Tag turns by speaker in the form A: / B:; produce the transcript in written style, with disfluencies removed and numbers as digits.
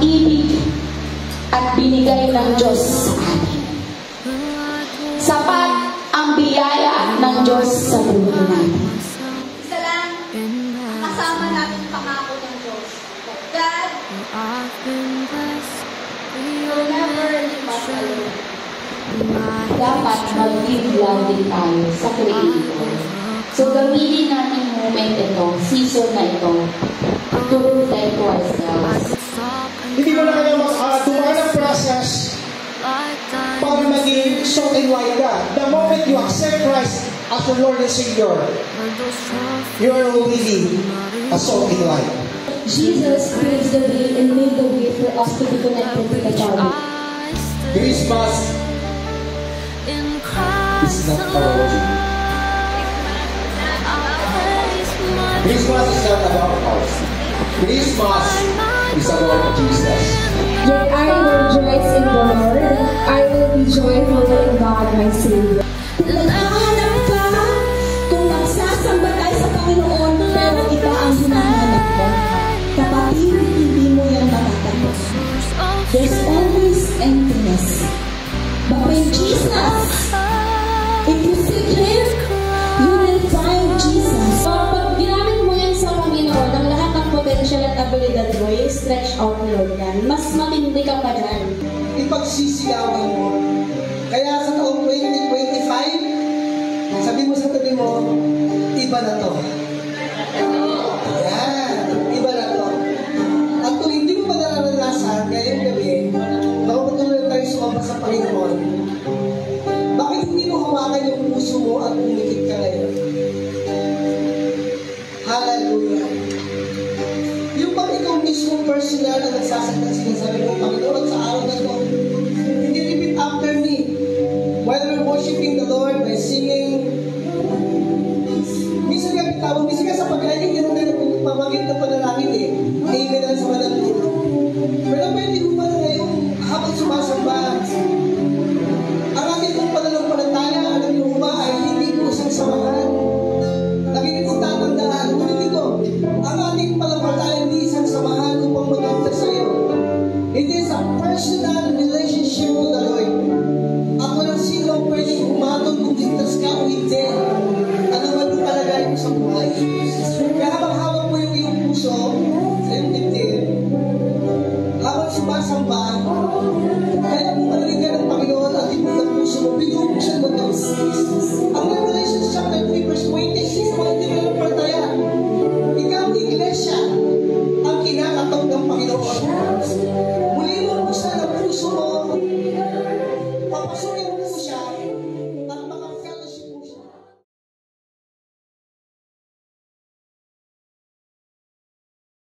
A: pag-ibig at binigay ng Diyos sa atin. Sapat ang biyaya ng Diyos sa buhay natin.
B: Isa lang, kasama natin pangako ng Diyos. God will never leave us alone.
A: Dapat mag-give love din tayo sa Creator. So gamitin natin moment ito, season na ito, to reflect to ourselves.
C: Hindi mo na kaya dumaan ang process para maging salt and light ka. The moment you accept Christ as your Lord and Savior, you are already a salt and light.
A: Jesus paves the way and made the way for us to be connected to the Father.
C: Christmas is not about you. Christmas is not about us. Christmas is about Jesus.
A: Yet I will rejoice in the Lord. I will be joyful in God my Savior. Naghahanap ka kung magsasamba tayo sa Panginoon, pero iba ang hinahanap mo. Kapatid, hindi mo yan matatapos. There's always emptiness. But when Jesus, if you seek Him, you will find Jesus. So, pag ginamit mo yan sa Panginoon, ang lahat ng potential at abilidad mo, i-stretch out Lord yan. Mas matindi ka pa dyan.
C: Ipagsisigawan mo. Kaya sa taong 2025, sabi mo sa tabi mo, iba na to. Yan, iba na to. At kung hindi mo pa nararanasan, ngayong gabi, makapatuloy tayo sumamba sa Panginoon. Bakit hindi mo hawakan yung puso mo at umikit ka ngayon? Hallelujah. Yung pag ikaw mismo personal na nagsasaktan sinasabi mo, Panginoon, sa araw na ito, hindi repeat after me. While we're worshiping the Lord by singing, minsan nga bitawag, minsan nga sa pag-aling, yun na pamagit na panalangin eh. Amen ang sa manalangin. Pero pwede mo pa na ngayon, habang sumasamba, ang ating kong pananampalataya, alam niyo ba, ay hindi ko isang samahan. Nakinig ko tatandaan, hindi ko, ang ating pananampalataya hindi isang samahan upang maganda sa iyo. It is a personal relationship with the Lord. At walang sino ang pwedeng umatong kung ligtas ka o hindi. Ano man yung kalagay mo sa buhay. Kaya habang hawak mo yung iyong puso, sa iyong dibdib, habang sumasamba,